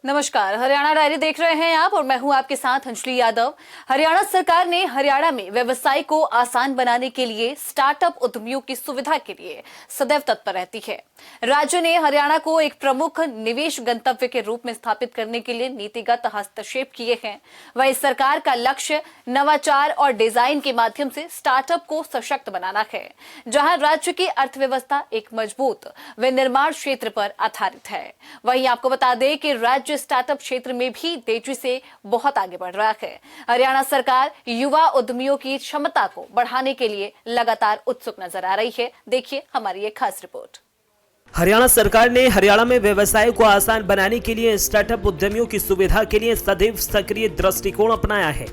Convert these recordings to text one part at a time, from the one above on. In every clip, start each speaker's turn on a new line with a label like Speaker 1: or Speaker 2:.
Speaker 1: नमस्कार, हरियाणा डायरी देख रहे हैं आप और मैं हूं आपके साथ अंजलि यादव। हरियाणा सरकार ने हरियाणा में व्यवसाय को आसान बनाने के लिए स्टार्टअप उद्यमियों की सुविधा के लिए सदैव तत्पर रहती है। राज्य ने हरियाणा को एक प्रमुख निवेश गंतव्य के रूप में स्थापित करने के लिए नीतिगत हस्तक्षेप किए हैं। वहीं सरकार का लक्ष्य नवाचार और डिजाइन के माध्यम से स्टार्टअप को सशक्त बनाना है, जहां राज्य की अर्थव्यवस्था एक मजबूत विनिर्माण क्षेत्र पर आधारित है। वहीं आपको बता दें कि राज्य स्टार्टअप क्षेत्र में भी तेजी से बहुत आगे बढ़ रहा है। हरियाणा सरकार युवा उद्यमियों की क्षमता को बढ़ाने के लिए लगातार उत्सुक नजर आ रही है। देखिए हमारी ये खास रिपोर्ट।
Speaker 2: हरियाणा सरकार ने हरियाणा में व्यवसाय को आसान बनाने के लिए स्टार्टअप उद्यमियों की सुविधा के लिए सदैव सक्रिय दृष्टिकोण अपनाया है।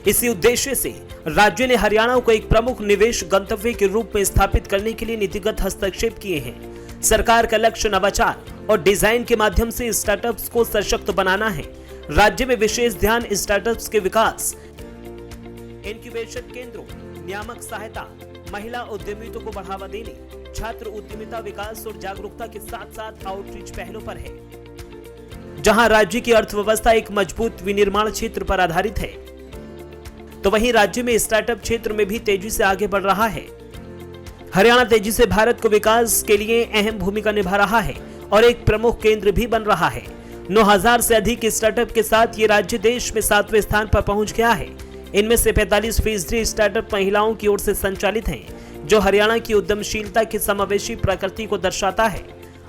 Speaker 2: इसी उद्देश्य से राज्य ने हरियाणा को एक प्रमुख निवेश गंतव्य के रूप में स्थापित करने के लिए नीतिगत हस्तक्षेप किए हैं। सरकार का लक्ष्य नवाचार और डिजाइन के माध्यम से स्टार्टअप्स को सशक्त बनाना है। राज्य में विशेष ध्यान स्टार्टअप्स के विकास, इंक्यूबेशन केंद्रों, नियामक सहायता, महिला उद्यमिता को बढ़ावा देने, छात्र उद्यमिता विकास और जागरूकता के साथ साथ आउटरीच पहलों पर है, जहां राज्य की अर्थव्यवस्था एक मजबूत विनिर्माण क्षेत्र पर आधारित है। तो वहीं राज्य में स्टार्टअप क्षेत्र में भी तेजी से आगे बढ़ रहा है। हरियाणा तेजी से भारत को विकास के लिए अहम भूमिका निभा रहा है और एक प्रमुख केंद्र भी बन रहा है। 9000 से अधिक स्टार्टअप के साथ ये राज्य देश में 7वें स्थान पर पहुंच गया है। इनमें से 45% स्टार्टअप महिलाओं की ओर से संचालित हैं, जो हरियाणा की उद्यमशीलता की समावेशी प्रकृति को दर्शाता है।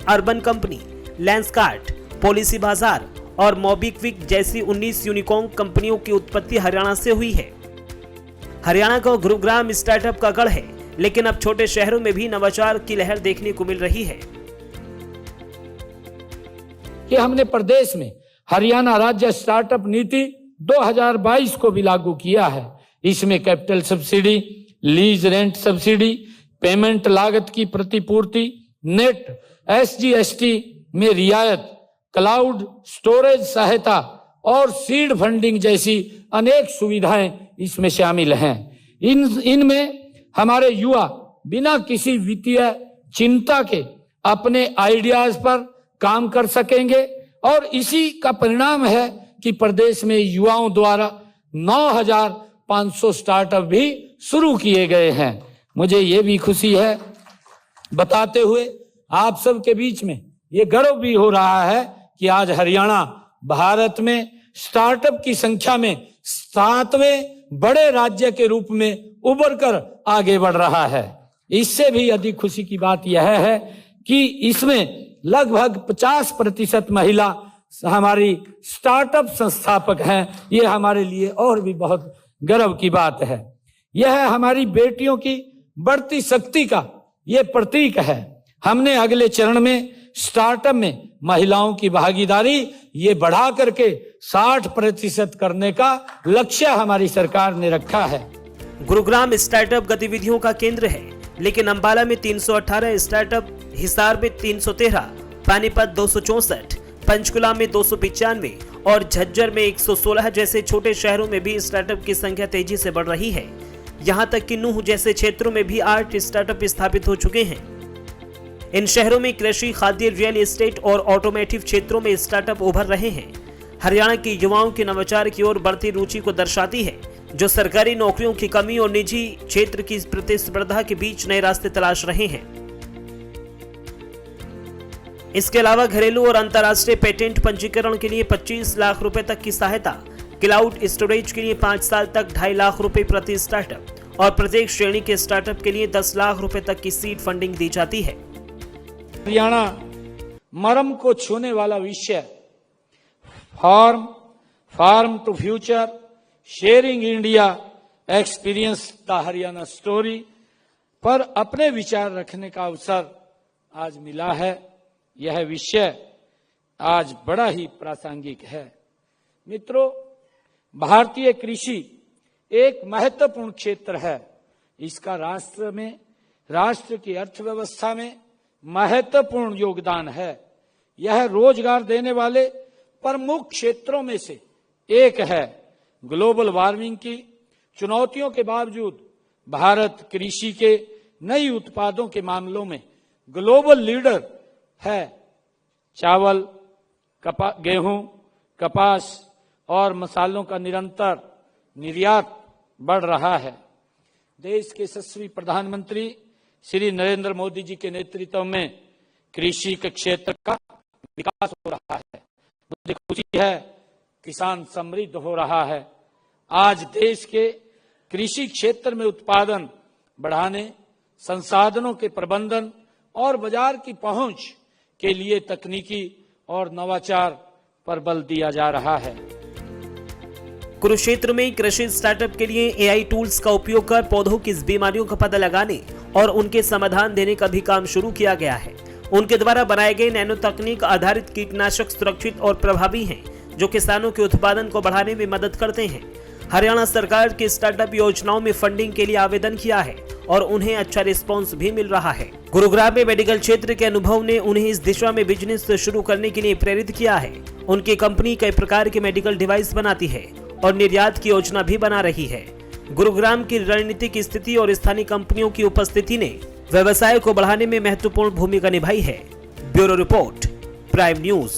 Speaker 2: अर्बन कंपनी, लेंसकार्ट, पॉलिसी बाजार और मोबिक्विक जैसी 19 यूनिकॉर्न कंपनियों की उत्पत्ति हरियाणा से हुई है। हरियाणा का गुरुग्राम स्टार्टअप का गढ़ है, लेकिन अब छोटे शहरों में भी नवाचार की लहर देखने को मिल रही है।
Speaker 3: कि हमने प्रदेश में हरियाणा राज्य स्टार्टअप नीति 2022 को भी लागू किया है। इसमें capital subsidy, lease rent subsidy, payment लागत की प्रतिपूर्ति, नेट SGST में रियायत, क्लाउड स्टोरेज सहायता और सीड फंडिंग जैसी अनेक सुविधाएं इसमें शामिल हैं। इनमें हमारे युवा बिना किसी वित्तीय चिंता के अपने आइडियाज पर काम कर सकेंगे और इसी का परिणाम है कि प्रदेश में युवाओं द्वारा 9500 स्टार्टअप भी शुरू किए गए हैं। मुझे ये भी खुशी है बताते हुए आप सबके बीच में ये गर्व भी हो रहा है कि आज हरियाणा भारत में स्टार्टअप की संख्या में 7वें बड़े राज्य के रूप में उभर कर आगे बढ़ रहा है। इससे भी अधिक खुशी की बात यह है कि इसमें लगभग 50% महिला हमारी स्टार्टअप संस्थापक हैं। ये हमारे लिए और भी बहुत गर्व की बात है। यह हमारी बेटियों की बढ़ती शक्ति का ये प्रतीक है। हमने अगले चरण में स्टार्टअप में महिलाओं की भागीदारी ये बढ़ा करके 60% करने का लक्ष्य हमारी सरकार ने रखा है।
Speaker 2: गुरुग्राम स्टार्टअप गतिविधियों का केंद्र है, लेकिन अंबाला में 318 स्टार्टअप, हिसार में 313, पानीपत 264, पंचकुला में 295 और झज्जर में 116 जैसे छोटे शहरों में भी स्टार्टअप की संख्या तेजी से बढ़ रही है। यहाँ तक कि नूह जैसे क्षेत्रों में भी 8 स्टार्टअप स्थापित हो चुके हैं। इन शहरों में कृषि, खाद्य, रियल एस्टेट और ऑटोमेटिव क्षेत्रों में स्टार्टअप उभर रहे हैं। हरियाणा की युवाओं की नवाचार की ओर बढ़ती रुचि को दर्शाती है, जो सरकारी नौकरियों की कमी और निजी क्षेत्र की प्रतिस्पर्धा के बीच नए रास्ते तलाश रहे हैं। इसके अलावा घरेलू और अंतर्राष्ट्रीय पेटेंट पंजीकरण के लिए 25 लाख रुपए तक की सहायता, क्लाउड स्टोरेज के लिए 5 साल तक 2.5 लाख रुपए प्रति स्टार्टअप और प्रत्येक श्रेणी के स्टार्टअप के लिए 10 लाख रुपए तक की सीड फंडिंग दी जाती है।
Speaker 3: हरियाणा मर्म को छूने वाला विषय farm to future, sharing India experience the Haryana story पर अपने विचार रखने का अवसर आज मिला है। यह विषय आज बड़ा ही प्रासंगिक है। मित्रों, भारतीय कृषि एक महत्वपूर्ण क्षेत्र है। इसका राष्ट्र की अर्थव्यवस्था में महत्वपूर्ण योगदान है। यह रोजगार देने वाले प्रमुख क्षेत्रों में से एक है। ग्लोबल वार्मिंग की चुनौतियों के बावजूद भारत कृषि के नई उत्पादों के मामलों में ग्लोबल लीडर है। चावल, गेहूं, कपास और मसालों का निरंतर निर्यात बढ़ रहा है। देश के यशस्वी प्रधानमंत्री श्री नरेंद्र मोदी जी के नेतृत्व में कृषि के क्षेत्र का विकास हो रहा है। मुझे खुशी है, किसान समृद्ध हो रहा है। आज देश के कृषि क्षेत्र में उत्पादन बढ़ाने, संसाधनों के प्रबंधन और बाजार की पहुंच के लिए तकनीकी और नवाचार पर बल दिया जा रहा है।
Speaker 2: कुरुक्षेत्र में कृषि स्टार्टअप के लिए एआई टूल्स का उपयोग कर पौधों की बीमारियों का पता लगाने और उनके समाधान देने का भी काम शुरू किया गया है। उनके द्वारा बनाए गए नैनो तकनीक आधारित कीटनाशक सुरक्षित और प्रभावी हैं, जो किसानों के उत्पादन को बढ़ाने में मदद करते हैं। हरियाणा सरकार की स्टार्टअप योजनाओं में फंडिंग के लिए आवेदन किया है और उन्हें अच्छा रिस्पांस भी मिल रहा है। गुरुग्राम में मेडिकल क्षेत्र के अनुभव ने उन्हें इस दिशा में बिजनेस शुरू करने के लिए प्रेरित किया है। उनकी कंपनी कई प्रकार के मेडिकल डिवाइस बनाती है और निर्यात की योजना भी बना रही है। गुरुग्राम की रणनीतिक स्थिति और स्थानीय कंपनियों की उपस्थिति ने व्यवसाय को बढ़ाने में महत्वपूर्ण भूमिका निभाई है। Bureau report, prime news.